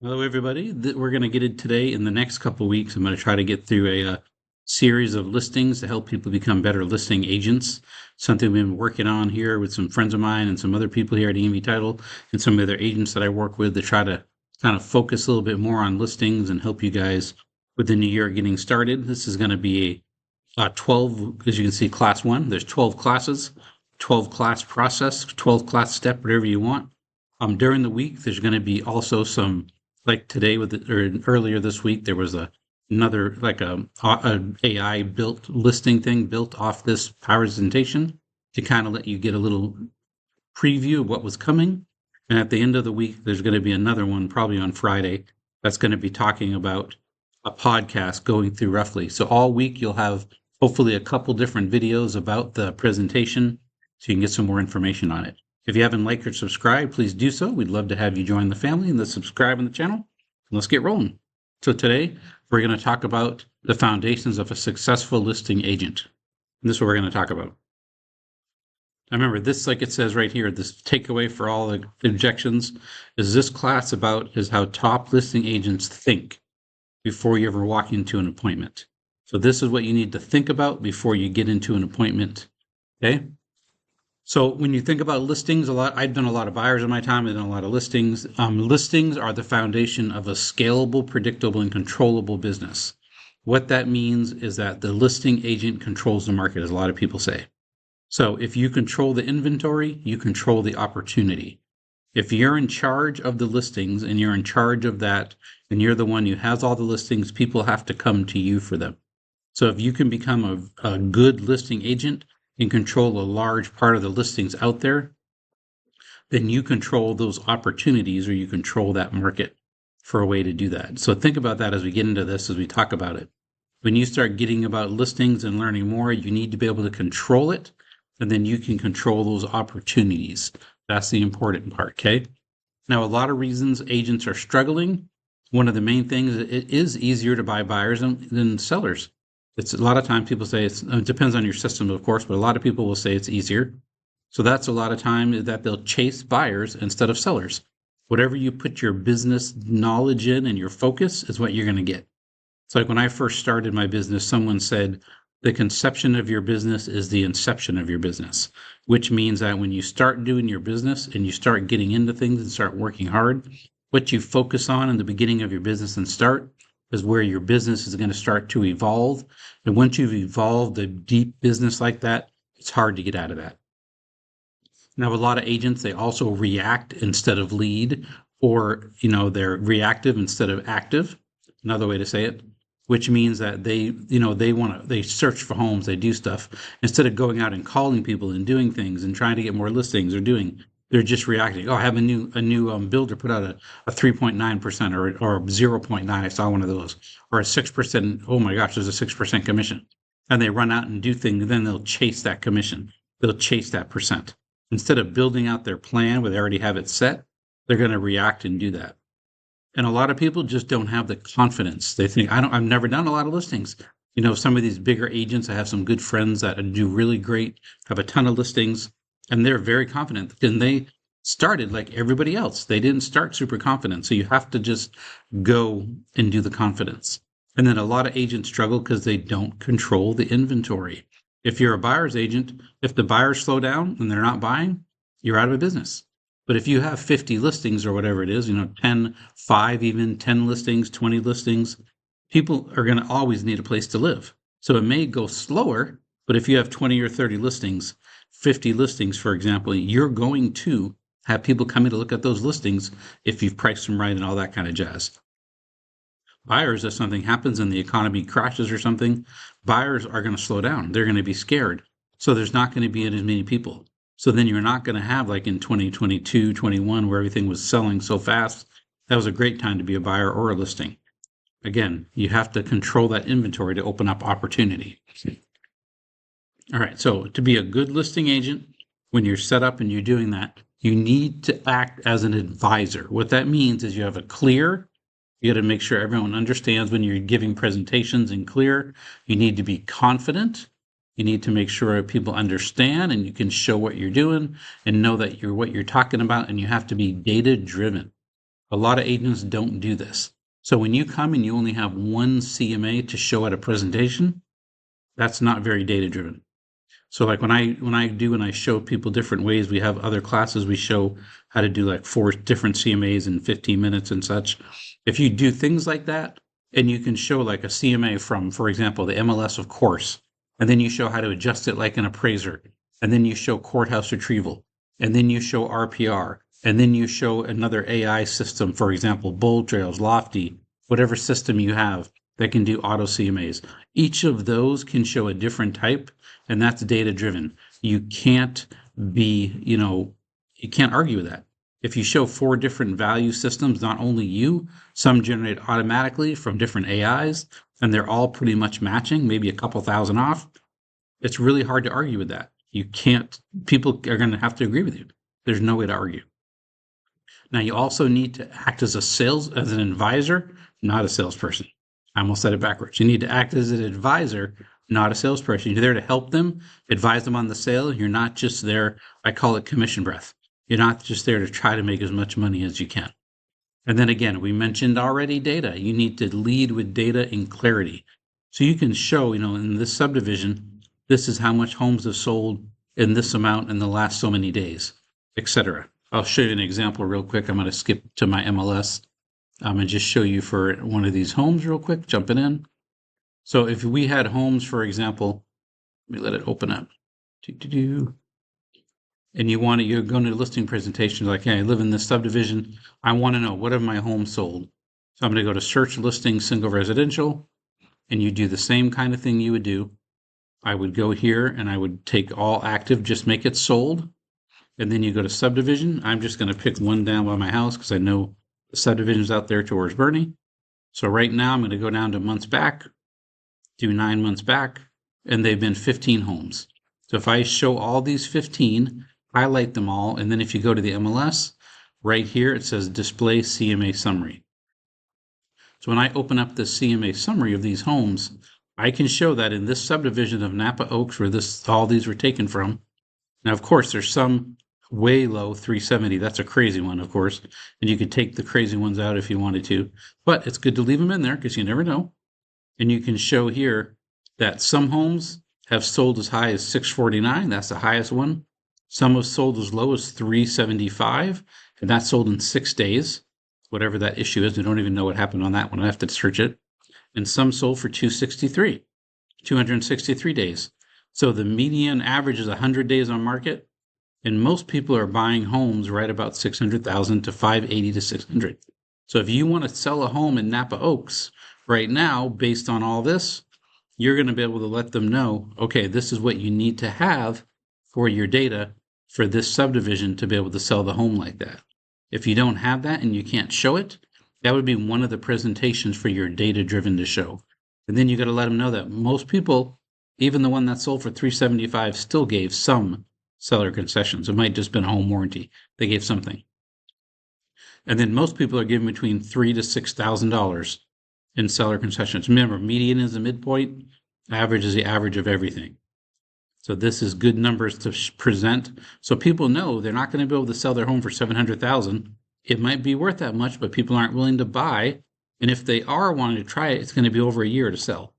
Hello, everybody. We're going to get it today. In the next couple of weeks, I'm going to try to get through a series of listings to help people become better listing agents. Something we've been working on here with some friends of mine and some other people here at EMV Title and some other agents that I work with to try to kind of focus a little bit more on listings and help you guys with the new year getting started. This is going to be a 12, as you can see, class one. There's 12 classes, 12 class process, 12 class step, whatever you want. During the week, there's going to be also some, like today or earlier this week, there was another like a AI built listing thing built off this presentation to kind of let you get a little preview of what was coming. And at the end of the week, there's going to be another one, probably on Friday, that's going to be talking about a podcast going through roughly. So all week, you'll have hopefully a couple different videos about the presentation so you can get some more information on it. If you haven't liked or subscribed, please do so. We'd love to have you join the family and subscribe on the channel. Let's get rolling. So today, we're going to talk about the foundations of a successful listing agent. And this is what we're going to talk about. I remember this, like it says right here, this takeaway for all the objections is this class is how top listing agents think before you ever walk into an appointment. So this is what you need to think about before you get into an appointment. Okay. So when you think about listings, I've done a lot of buyers in my time. I've done a lot of listings. Listings are the foundation of a scalable, predictable, and controllable business. What that means is that the listing agent controls the market, as a lot of people say. So if you control the inventory, you control the opportunity. If you're in charge of the listings and you're in charge of that, and you're the one who has all the listings, people have to come to you for them. So if you can become a good listing agent, and control a large part of the listings out there, then you control those opportunities or you control that market for a way to do that. So think about that as we get into this, as we talk about it. When you start getting about listings and learning more, you need to be able to control it, and then you can control those opportunities. That's the important part, okay? Now, a lot of reasons agents are struggling. One of the main things, it is easier to buy buyers than sellers. It's a lot of times people say it depends on your system, of course, but a lot of people will say it's easier. So that's a lot of time that they'll chase buyers instead of sellers. Whatever you put your business knowledge in and your focus is what you're going to get. It's like when I first started my business, someone said the conception of your business is the inception of your business, which means that when you start doing your business and you start getting into things and start working hard, what you focus on in the beginning of your business and start is where your business is going to start to evolve. And once you've evolved a deep business like that, it's hard to get out of that. Now, a lot of agents, they also react instead of lead, or, they're reactive instead of active. Another way to say it, which means that they search for homes, they do stuff instead of going out and calling people and doing things and trying to get more listings they're just reacting. Oh, I have a new builder put out a 3.9% or 0.9. I saw one of those, or a 6%. Oh my gosh, there's a 6% commission, and they run out and do things. And then they'll chase that commission. They'll chase that percent instead of building out their plan where they already have it set. They're going to react and do that. And a lot of people just don't have the confidence. They think I've never done a lot of listings. Some of these bigger agents, I have some good friends that do really great, have a ton of listings. And they're very confident, and they started like everybody else. They didn't start super confident. So you have to just go and do the confidence. And then a lot of agents struggle because they don't control the inventory. If you're a buyer's agent, if the buyers slow down and they're not buying, you're out of a business. But if you have 50 listings or whatever it is, 10, 5, even 10 listings, 20 listings, people are going to always need a place to live. So it may go slower, but if you have 20 or 30 listings, 50 listings, for example, you're going to have people come in to look at those listings if you've priced them right and all that kind of jazz. Buyers, if something happens and the economy crashes or something, buyers are going to slow down. They're going to be scared. So there's not going to be as many people. So then you're not going to have like in 2022, 21, where everything was selling so fast. That was a great time to be a buyer or a listing. Again, you have to control that inventory to open up opportunity. All right, so to be a good listing agent, when you're set up and you're doing that, you need to act as an advisor. What that means is you got to make sure everyone understands when you're giving presentations and clear. You need to be confident. You need to make sure people understand and you can show what you're doing and know that what you're talking about, and you have to be data driven. A lot of agents don't do this. So when you come and you only have one CMA to show at a presentation, that's not very data driven. So like when I show people different ways, we have other classes, we show how to do like 4 different CMAs in 15 minutes and such. If you do things like that, and you can show like a CMA from, for example, the MLS of course, and then you show how to adjust it like an appraiser, and then you show courthouse retrieval, and then you show RPR, and then you show another AI system, for example, Bold Trails, Lofty, whatever system you have that can do auto CMAs. Each of those can show a different type, and that's data driven. You can't you can't argue with that. If you show 4 different value systems, not only you, some generate automatically from different AIs, and they're all pretty much matching, maybe a couple thousand off, it's really hard to argue with that. You can't, people are going to have to agree with you. There's no way to argue. Now, you also need to act as as an advisor, not a salesperson. I almost said it backwards. You need to act as an advisor, not a salesperson. You're there to help them, advise them on the sale. You're not just there, I call it commission breath. You're not just there to try to make as much money as you can. And then again, we mentioned already data. You need to lead with data and clarity. So you can show, in this subdivision, this is how much homes have sold in this amount in the last so many days, etc. I'll show you an example real quick. I'm going to skip to my MLS and just show you for one of these homes real quick, jumping in. So if we had homes, for example, let me let it open up. And you're going to listing presentation, like, hey, I live in this subdivision. I want to know, what have my homes sold? So I'm going to go to search listing single residential, and you do the same kind of thing you would do. I would go here and I would take all active, just make it sold. And then you go to subdivision. I'm just going to pick one down by my house because I know the subdivision's out there towards Bernie. So right now I'm going to go down to months back, do 9 months back, and they've been 15 homes. So if I show all these 15, highlight them all, and then if you go to the MLS, right here it says display CMA summary. So when I open up the CMA summary of these homes, I can show that in this subdivision of Napa Oaks, where all these were taken from. Now, of course, there's some way low, 370. That's a crazy one, of course, and you could take the crazy ones out if you wanted to, but it's good to leave them in there because you never know. And you can show here that some homes have sold as high as 649. That's the highest one. Some have sold as low as 375, and that's sold in 6 days. Whatever that issue is, we don't even know what happened on that one. I have to search it. And some sold for 263 days. So the median average is 100 days on market, and most people are buying homes right about 600,000 to 580 to 600. So if you want to sell a home in Napa Oaks right now, based on all this, you're going to be able to let them know, okay, this is what you need to have for your data for this subdivision to be able to sell the home like that. If you don't have that and you can't show it, that would be one of the presentations for your data driven to show. And then you got to let them know that most people, even the one that sold for 375, still gave some seller concessions. It might just been a home warranty. They gave something. And then most people are giving between $3,000 to $6,000 in seller concessions. Remember, median is the midpoint, average is the average of everything. So this is good numbers to present. So people know they're not going to be able to sell their home for $700,000. It might be worth that much, but people aren't willing to buy. And if they are wanting to try it, it's going to be over a year to sell.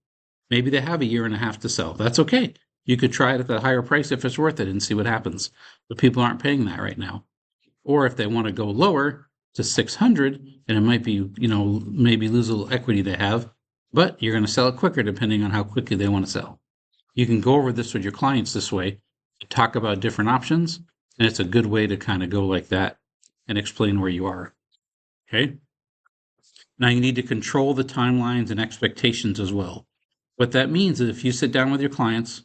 Maybe they have a year and a half to sell. That's okay. You could try it at the higher price if it's worth it and see what happens. But people aren't paying that right now. Or if they want to go lower to 600, and it might be, maybe lose a little equity they have, but you're going to sell it quicker depending on how quickly they want to sell. You can go over this with your clients this way, talk about different options, and it's a good way to kind of go like that and explain where you are. Okay? Now you need to control the timelines and expectations as well. What that means is if you sit down with your clients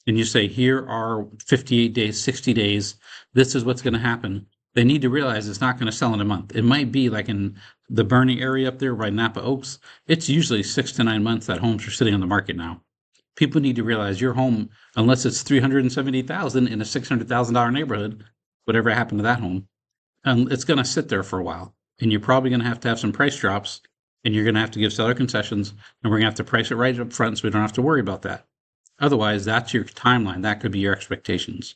and you say, here are 58 days, 60 days, this is what's going to happen, they need to realize it's not going to sell in a month. It might be like in the Bernie area up there by Napa Oaks, it's usually 6 to 9 months that homes are sitting on the market now. People need to realize your home, unless it's $370,000 in a $600,000 neighborhood, whatever happened to that home, it's going to sit there for a while. And you're probably going to have some price drops, and you're going to have to give seller concessions, and we're going to have to price it right up front so we don't have to worry about that. Otherwise, that's your timeline. That could be your expectations.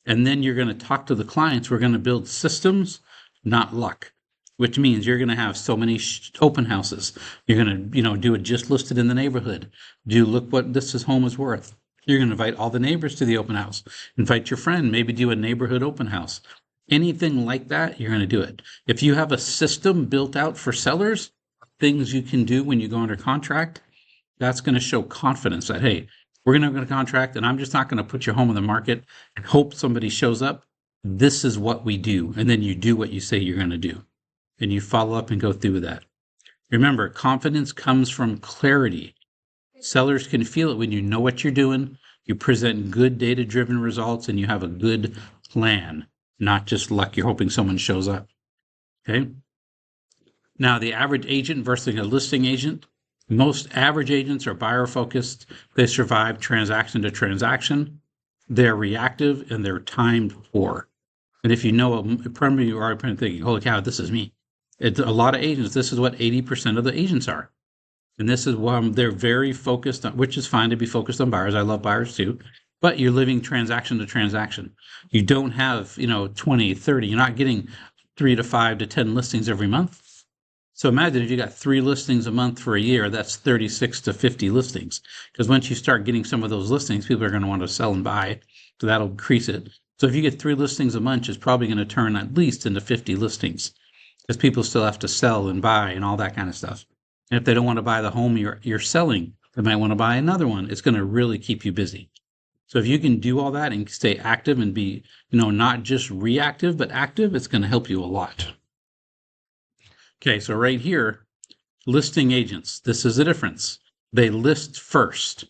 And then you're going to talk to the clients. We're going to build systems, not luck. which means you're going to have so many open houses. You're going to, do it just listed in the neighborhood. Do look what this home is worth. You're going to invite all the neighbors to the open house. Invite your friend, maybe do a neighborhood open house. Anything like that, you're going to do it. If you have a system built out for sellers, things you can do when you go under contract, that's going to show confidence that, hey, we're going to go to contract and I'm just not going to put your home on the market and hope somebody shows up. This is what we do. And then you do what you say you're going to do. And you follow up and go through with that. Remember, confidence comes from clarity. Sellers can feel it when you know what you're doing, you present good data-driven results, and you have a good plan, not just luck. You're hoping someone shows up. Okay? Now, the average agent versus a listing agent. Most average agents are buyer-focused. They survive transaction to transaction. They're reactive, and they're timed poor. And if you know, probably you are thinking, holy cow, this is me. A lot of agents, this is what 80% of the agents are. And this is why they're very focused on, which is fine to be focused on buyers. I love buyers too, but you're living transaction to transaction. You don't have, 20, 30, you're not getting 3 to 5 to 10 listings every month. So imagine if you got 3 listings a month for a year, that's 36 to 50 listings. Because once you start getting some of those listings, people are going to want to sell and buy. So that'll increase it. So if you get 3 listings a month, it's probably going to turn at least into 50 listings. Because people still have to sell and buy and all that kind of stuff. And if they don't want to buy the home you're selling, they might want to buy another one. It's going to really keep you busy. So if you can do all that and stay active and be, not just reactive, but active, it's going to help you a lot. Okay, so right here, listing agents. This is the difference. They list first.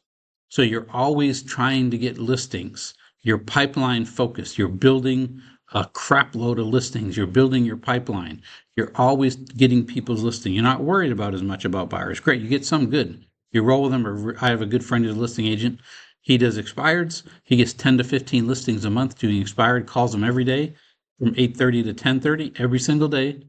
So you're always trying to get listings. You're pipeline focused. You're building a crap load of listings. You're building your pipeline. You're always getting people's listing. You're not worried about as much about buyers. Great, you get some good. You roll with them. I have a good friend who's a listing agent. He does expireds. He gets 10 to 15 listings a month doing expired, calls them every day from 8:30 to 10:30 every single day,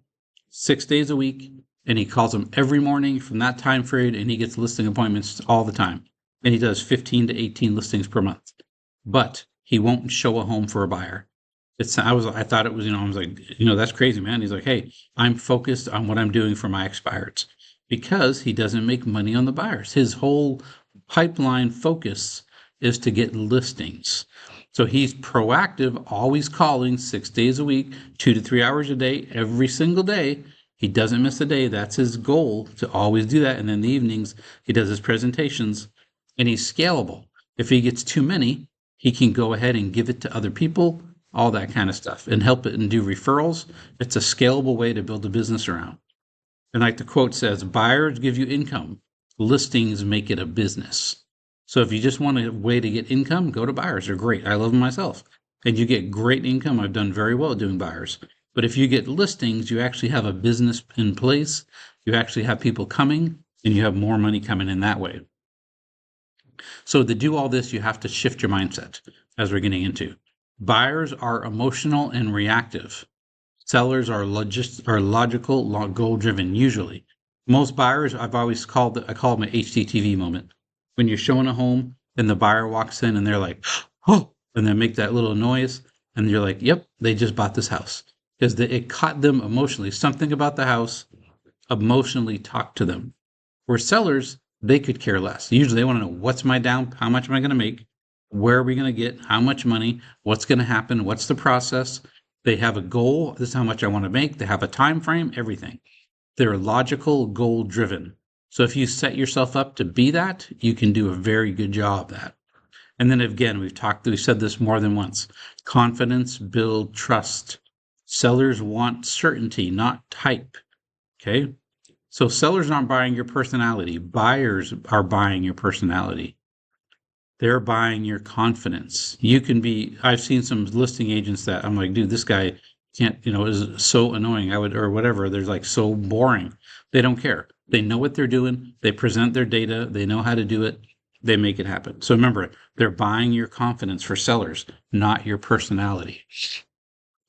6 days a week. And he calls them every morning from that time period, and he gets listing appointments all the time. And he does 15 to 18 listings per month. But he won't show a home for a buyer. I thought it was, I was like, that's crazy, man. He's like, hey, I'm focused on what I'm doing for my expireds, because he doesn't make money on the buyers. His whole pipeline focus is to get listings. So he's proactive, always calling 6 days a week, 2 to 3 hours a day, every single day. He doesn't miss a day. That's his goal, to always do that. And then in the evenings, he does his presentations, and he's scalable. If he gets too many, he can go ahead and give it to other people, all that kind of stuff, and help it and do referrals. It's a scalable way to build a business around. And like the quote says, buyers give you income, listings make it a business. So if you just want a way to get income, go to buyers. They're great. I love them myself. And you get great income. I've done very well doing buyers. But if you get listings, you actually have a business in place. You actually have people coming, and you have more money coming in that way. So to do all this, you have to shift your mindset, as we're getting into. Buyers are emotional and reactive. Sellers are logical, goal-driven, usually. Most buyers, I call them an HGTV moment. When you're showing a home and the buyer walks in and they're like, oh, and they make that little noise, and you're like, yep, they just bought this house. Because it caught them emotionally. Something about the house emotionally talked to them. Where sellers, they could care less. Usually they want to know, what's my down, how much am I going to make? Where are we going to get? How much money? What's going to happen? What's the process? They have a goal. This is how much I want to make. They have a time frame, everything. They're logical, goal driven. So if you set yourself up to be that, you can do a very good job of that. And then again, we've said this more than once. Confidence, build trust. Sellers want certainty, not type. Okay? So sellers aren't buying your personality. Buyers are buying your personality. They're buying your confidence. I've seen some listing agents that I'm like, dude, this guy can't, is so annoying. Or whatever. They're like so boring. They don't care. They know what they're doing. They present their data. They know how to do it. They make it happen. So remember, they're buying your confidence for sellers, not your personality.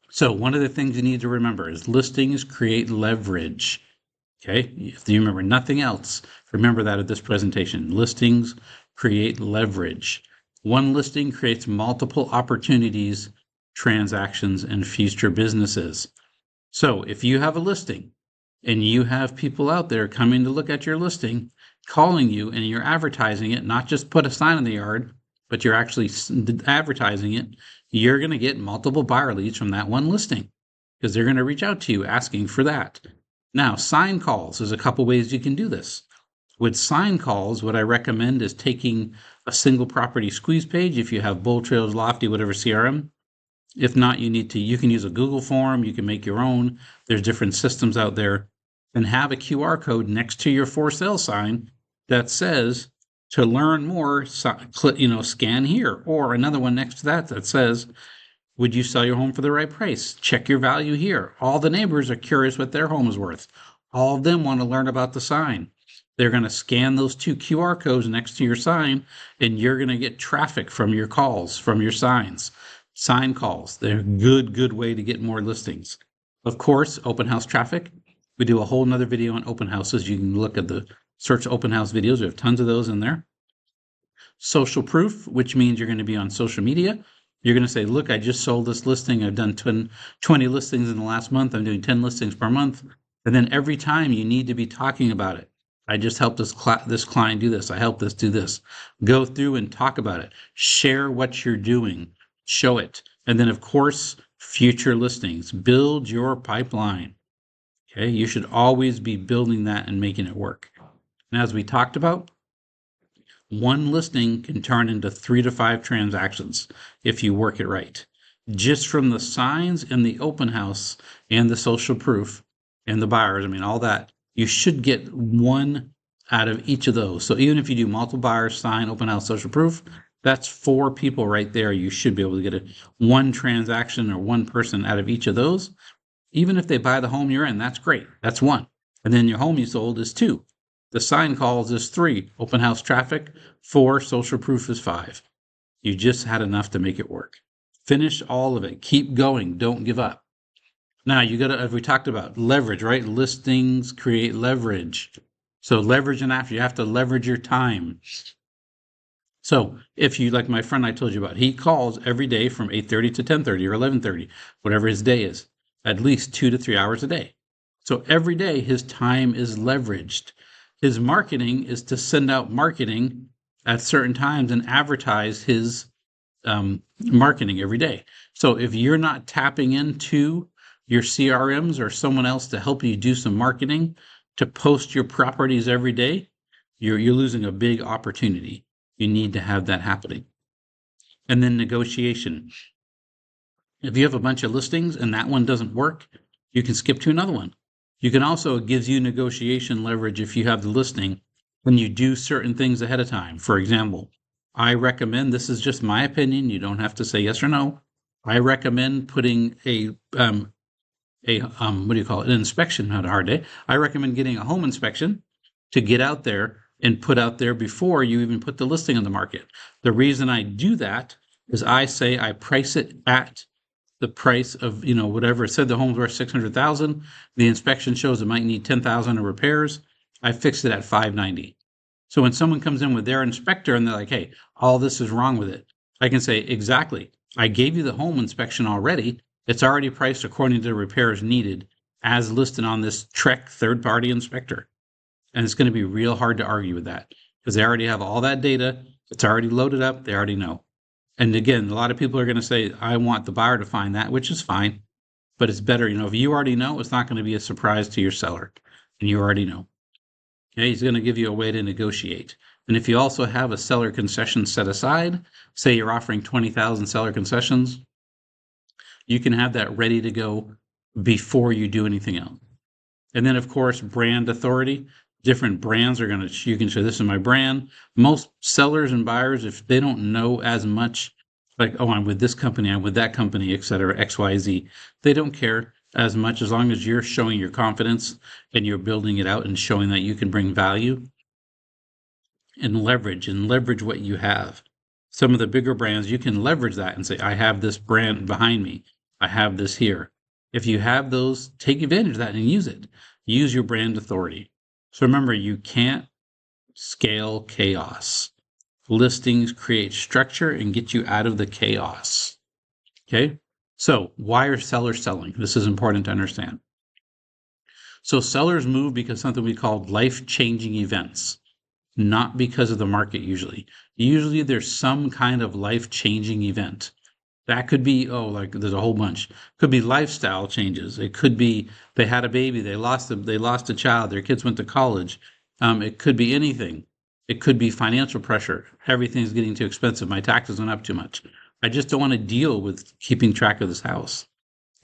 So one of the things you need to remember is listings create leverage. Okay. If you remember nothing else, remember that at this presentation. Listings create leverage. One listing creates multiple opportunities, transactions, and future businesses. So if you have a listing and you have people out there coming to look at your listing, calling you, and you're advertising it, not just put a sign in the yard, but you're actually advertising it, you're going to get multiple buyer leads from that one listing because they're going to reach out to you asking for that. Now, sign calls, there's a couple ways you can do this. With sign calls, what I recommend is taking a single property squeeze page if you have Bold Trails, Lofty, whatever CRM. If not, you can use a Google form, you can make your own. There's different systems out there, and have a QR code next to your for sale sign that says to learn more, scan here, or another one next to that says, would you sell your home for the right price? Check your value here. All the neighbors are curious what their home is worth. All of them want to learn about the sign. They're going to scan those 2 QR codes next to your sign, and you're going to get traffic from your calls, from your signs. Sign calls, they're a good way to get more listings. Of course, open house traffic. We do a whole nother video on open houses. You can look at the search open house videos. We have tons of those in there. Social proof, which means you're going to be on social media. You're going to say, look, I just sold this listing. I've done 20 listings in the last month. I'm doing 10 listings per month. And then every time you need to be talking about it. I just helped this client do this. I helped this do this. Go through and talk about it. Share what you're doing. Show it. And then, of course, future listings. Build your pipeline. Okay, you should always be building that and making it work. And as we talked about, one listing can turn into 3 to 5 transactions if you work it right. Just from the signs and the open house and the social proof and the buyers, all that, you should get one out of each of those. So even if you do multiple buyers, sign, open house, social proof, that's 4 people right there. You should be able to get one transaction or one person out of each of those. Even if they buy the home you're in, that's great. That's 1. And then your home you sold is 2. The sign calls is 3. Open house traffic, 4. Social proof is 5. You just had enough to make it work. Finish all of it. Keep going. Don't give up. Now, you got to, as we talked about, leverage, right? Listings create leverage. So leverage, and after, you have to leverage your time. So if you, like my friend I told you about, he calls every day from 8:30 to 10:30 or 11:30, whatever his day is, at least 2 to 3 hours a day. So every day his time is leveraged. His marketing is to send out marketing at certain times and advertise his marketing every day. So if you're not tapping into your CRMs or someone else to help you do some marketing to post your properties every day, you're losing a big opportunity. You need to have that happening. And then negotiation. If you have a bunch of listings and that one doesn't work, you can skip to another one. You can also, it gives you negotiation leverage if you have the listing when you do certain things ahead of time. For example, I recommend, this is just my opinion, you don't have to say yes or no. I recommend putting an inspection, not a hard day. I recommend getting a home inspection to get out there and put out there before you even put the listing on the market. The reason I do that is I say I price it at the price of, whatever. It said the home's worth $600,000. The inspection shows it might need $10,000 of repairs. I fixed it at $590. So when someone comes in with their inspector and they're like, hey, all this is wrong with it, I can say, exactly. I gave you the home inspection already. It's already priced according to the repairs needed as listed on this Trek third-party inspector. And it's going to be real hard to argue with that because they already have all that data. It's already loaded up. They already know. And again, a lot of people are going to say, I want the buyer to find that, which is fine. But it's better, if you already know, it's not going to be a surprise to your seller. And you already know. Okay, he's going to give you a way to negotiate. And if you also have a seller concession set aside, say you're offering 20,000 seller concessions, you can have that ready to go before you do anything else. And then, of course, brand authority. Different brands are going to, you can say, this is my brand. Most sellers and buyers, if they don't know as much, like, oh, I'm with this company, I'm with that company, et cetera, X, Y, Z, they don't care as much as long as you're showing your confidence and you're building it out and showing that you can bring value and leverage what you have. Some of the bigger brands, you can leverage that and say, I have this brand behind me. I have this here. If you have those, take advantage of that and use it. Use your brand authority. So remember, you can't scale chaos. Listings create structure and get you out of the chaos. Okay? So why are sellers selling? This is important to understand. So sellers move because something we call life-changing events, not because of the market usually. Usually there's some kind of life-changing event. That could be, oh, like there's a whole bunch. Could be lifestyle changes. It could be they had a baby, they lost a child, their kids went to college. It could be anything. It could be financial pressure. Everything's getting too expensive. My taxes went up too much. I just don't want to deal with keeping track of this house.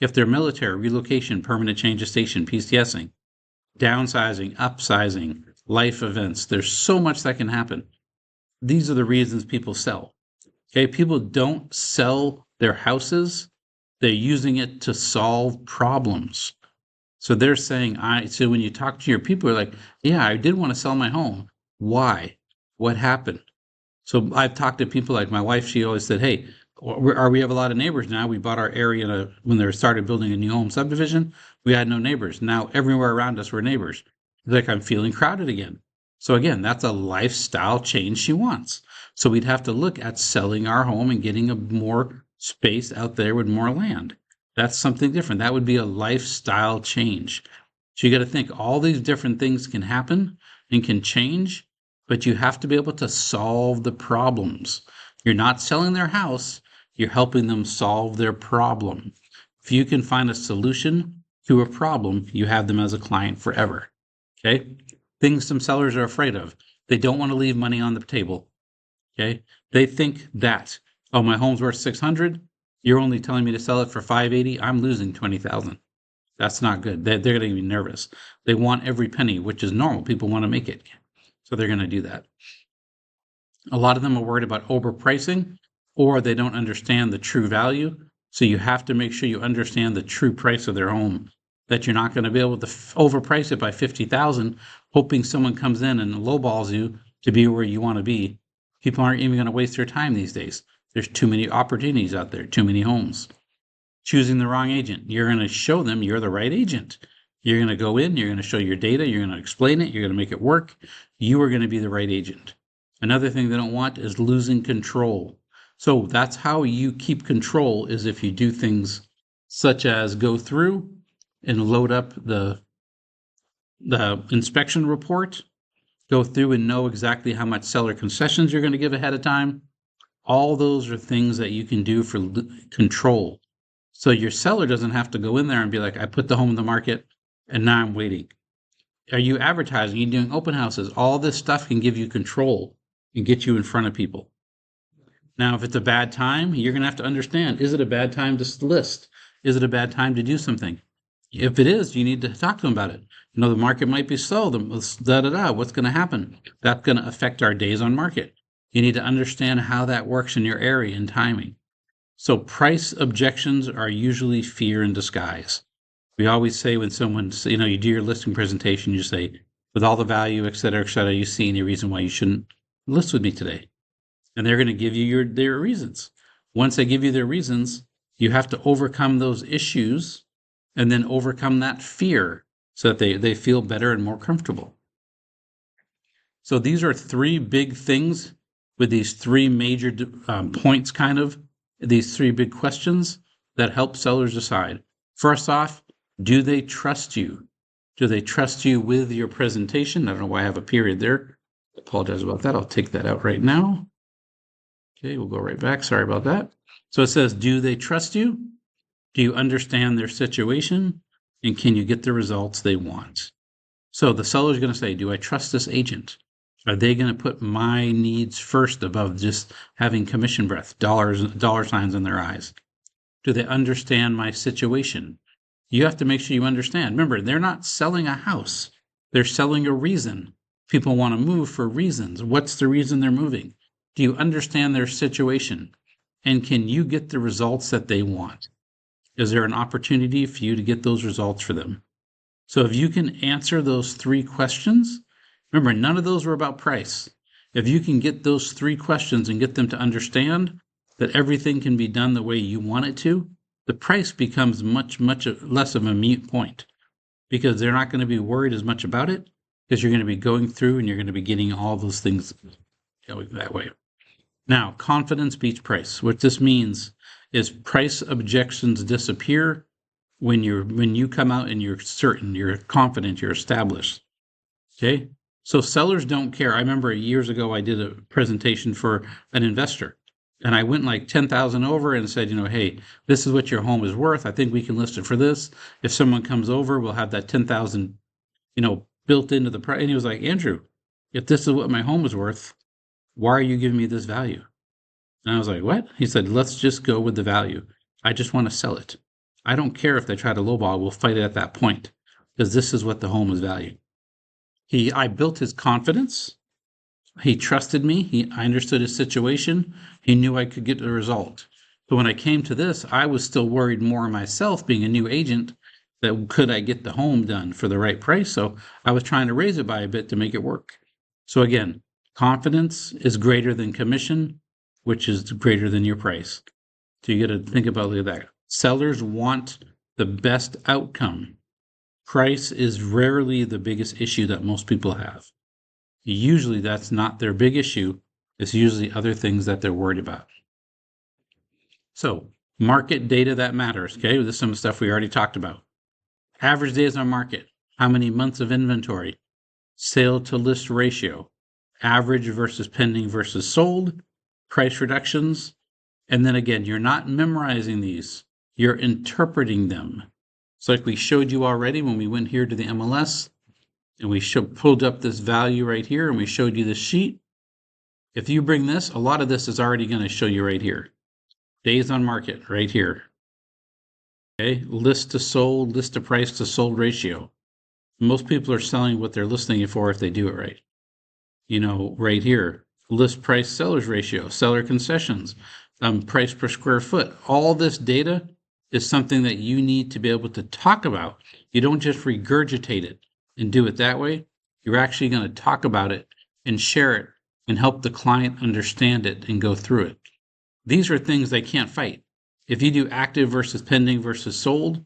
If they're military, relocation, permanent change of station, PCSing, downsizing, upsizing, life events, there's so much that can happen. These are the reasons people sell. Okay, people don't sell their houses, they're using it to solve problems. So they're saying, so when you talk to your people, they're like, yeah, I did want to sell my home. Why? What happened? So I've talked to people like my wife, she always said, hey, we have a lot of neighbors now. We bought our area when they started building a new home subdivision. We had no neighbors. Now everywhere around us were neighbors. Like, I'm feeling crowded again. So again, that's a lifestyle change she wants. So we'd have to look at selling our home and getting a more space out there with more land. That's something different. That would be a lifestyle change. So you got to think all these different things can happen and can change, but you have to be able to solve the problems. You're not selling their house, you're helping them solve their problem. If you can find a solution to a problem, you have them as a client forever. Okay? Things some sellers are afraid of. They don't want to leave money on the table. Okay? They think that, oh, my home's worth 600, you're only telling me to sell it for 580, I'm losing 20,000. That's not good. They're going to be nervous. They want every penny, which is normal. People want to make it. So they're going to do that. A lot of them are worried about overpricing, or they don't understand the true value. So you have to make sure you understand the true price of their home, that you're not going to be able to overprice it by 50,000, hoping someone comes in and lowballs you to be where you want to be. People aren't even going to waste their time these days. There's too many opportunities out there, too many homes. Choosing the wrong agent. You're going to show them you're the right agent. You're going to go in, you're going to show your data, you're going to explain it, you're going to make it work. You are going to be the right agent. Another thing they don't want is losing control. So that's how you keep control, is if you do things such as go through and load up the inspection report, go through and know exactly how much seller concessions you're going to give ahead of time. All those are things that you can do for control. So your seller doesn't have to go in there and be like, I put the home in the market and now I'm waiting. Are you advertising? Are you doing open houses? All this stuff can give you control and get you in front of people. Now, if it's a bad time, you're going to have to understand, is it a bad time to list? Is it a bad time to do something? If it is, you need to talk to them about it. You know, the market might be slow. What's going to happen? That's going to affect our days on market. You need to understand how that works in your area and timing. So price objections are usually fear in disguise. We always say when someone, you do your listing presentation, you say, with all the value, et cetera, you see any reason why you shouldn't list with me today? And they're going to give you their reasons. Once they give you their reasons, you have to overcome those issues and then overcome that fear so that they feel better and more comfortable. So these are three big things with these three major points, these three big questions that help sellers decide. First off, do they trust you? Do they trust you with your presentation? I don't know why I have a period there. I apologize about that. I'll take that out right now. Okay, we'll go right back. Sorry about that. So it says, do they trust you? Do you understand their situation? And can you get the results they want? So the seller is going to say, do I trust this agent? Are they going to put my needs first above just having commission breath, dollar signs in their eyes? Do they understand my situation? You have to make sure you understand. Remember, they're not selling a house. They're selling a reason. People want to move for reasons. What's the reason they're moving? Do you understand their situation? And can you get the results that they want? Is there an opportunity for you to get those results for them? So if you can answer those three questions, remember, none of those were about price. If you can get those three questions and get them to understand that everything can be done the way you want it to, the price becomes much, much less of a moot point, because they're not going to be worried as much about it, because you're going to be going through and you're going to be getting all those things going that way. Now, confidence beats price. What this means is price objections disappear when you come out and you're certain, you're confident, you're established. Okay. So sellers don't care. I remember years ago I did a presentation for an investor and I went like 10,000 over and said, hey, this is what your home is worth. I think we can list it for this. If someone comes over, we'll have that 10,000, built into the price. And he was like, Andrew, if this is what my home is worth, why are you giving me this value? And I was like, what? He said, let's just go with the value. I just want to sell it. I don't care if they try to lowball. We'll fight it at that point because this is what the home is valued. I built his confidence. He trusted me. I understood his situation. He knew I could get the result. But when I came to this, I was still worried more myself, being a new agent, that could I get the home done for the right price? So I was trying to raise it by a bit to make it work. So again, confidence is greater than commission, which is greater than your price. So you got to think about that. Sellers want the best outcome. Price is rarely the biggest issue that most people have. Usually that's not their big issue. It's usually other things that they're worried about. So market data that matters. Okay, this is some stuff we already talked about. Average days on market. How many months of inventory? Sale to list ratio. Average versus pending versus sold. Price reductions. And then again, you're not memorizing these. You're interpreting them. So like we showed you already when we went here to the MLS and we pulled up this value right here and we showed you this sheet. If you bring this, a lot of this is already going to show you right here. Days on market right here. Okay, list to sold, list to price to sold ratio. Most people are selling what they're listing it for if they do it right. Right here, list price sellers ratio, seller concessions, price per square foot. All this data is something that you need to be able to talk about. You don't just regurgitate it and do it that way. You're actually going to talk about it and share it and help the client understand it and go through it. These are things they can't fight. If you do active versus pending versus sold,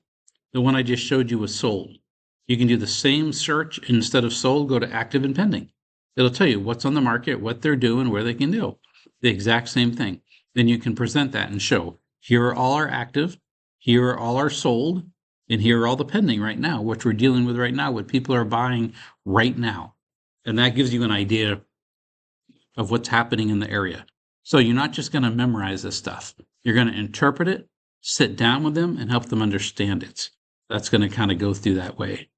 the one I just showed you was sold. You can do the same search. Instead of sold, go to active and pending. It'll tell you what's on the market, what they're doing, where they can do the exact same thing. Then you can present that and show, here are all our active, here are all our sold, and here are all the pending right now, which we're dealing with right now, what people are buying right now. And that gives you an idea of what's happening in the area. So you're not just going to memorize this stuff. You're going to interpret it, sit down with them, and help them understand it. That's going to kind of go through that way.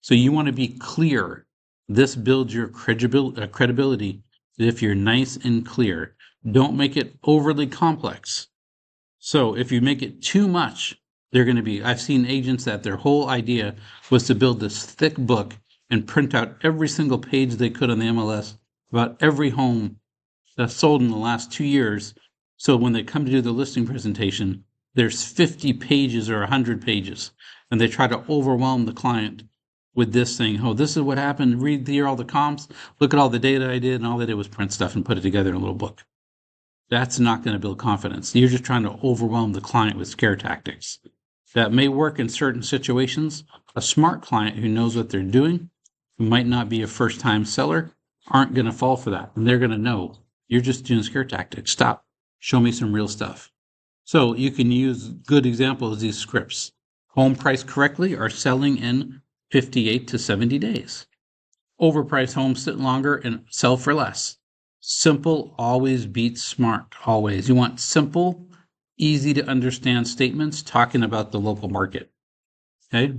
So you want to be clear. This builds your credibility. If you're nice and clear, don't make it overly complex. So if you make it too much, I've seen agents that their whole idea was to build this thick book and print out every single page they could on the MLS about every home that's sold in the last 2 years. So when they come to do the listing presentation, there's 50 pages or 100 pages, and they try to overwhelm the client with this saying, oh, this is what happened. Read here all the comps, look at all the data I did, and all they did was print stuff and put it together in a little book. That's not going to build confidence. You're just trying to overwhelm the client with scare tactics. That may work in certain situations. A smart client who knows what they're doing, who might not be a first-time seller, aren't going to fall for that. And they're going to know, you're just doing scare tactics. Stop. Show me some real stuff. So you can use good examples of these scripts. Home priced correctly are selling in 58 to 70 days. Overpriced homes sit longer and sell for less. Simple always beats smart, always. You want simple, easy to understand statements talking about the local market. Okay?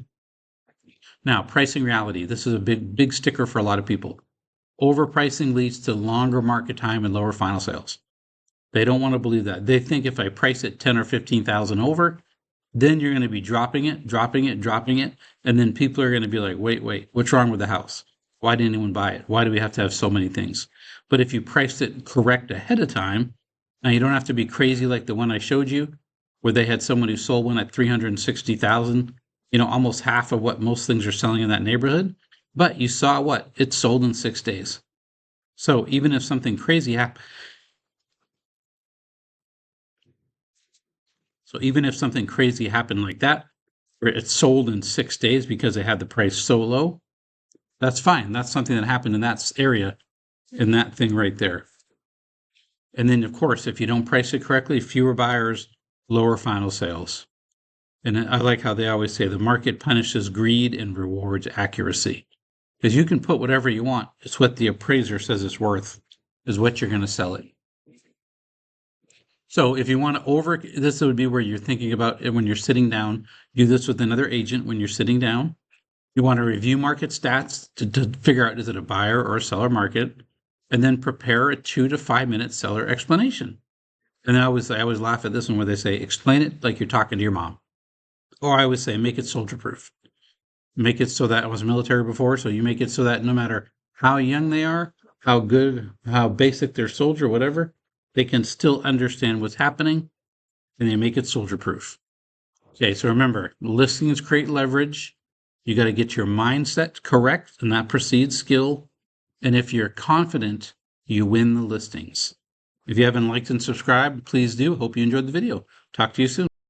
Now, pricing reality. This is a big sticker for a lot of people. Overpricing leads to longer market time and lower final sales. They don't want to believe that. They think if I price it 10 or 15,000 over, then you're going to be dropping it, and then people are going to be like, wait, what's wrong with the house? Why didn't anyone buy it? Why do we have to have so many things? But if you priced it correct ahead of time, now you don't have to be crazy like the one I showed you, where they had someone who sold one at 360,000, almost half of what most things are selling in that neighborhood. But you saw what? It sold in 6 days. So even if something crazy happened, like that, where it sold in 6 days because they had the price so low, that's fine. That's something that happened in that area, in that thing right there. And then, of course, if you don't price it correctly, fewer buyers, lower final sales. And I like how they always say the market punishes greed and rewards accuracy. Because you can put whatever you want. It's what the appraiser says it's worth, is what you're going to sell it. So if you want to this would be where you're thinking about it when you're sitting down. Do this with another agent when you're sitting down. You want to review market stats to figure out, is it a buyer or a seller market? And then prepare a 2 to 5 minute seller explanation. And I always laugh at this one where they say, explain it like you're talking to your mom. Or I always say, make it soldier proof. Make it so that I was military before, so you make it so that no matter how young they are, how good, how basic their soldier, whatever, they can still understand what's happening, and they make it soldier proof. Okay, so remember, listings create leverage. You got to get your mindset correct, and that precedes skill. And if you're confident, you win the listings. If you haven't liked and subscribed, please do. Hope you enjoyed the video. Talk to you soon.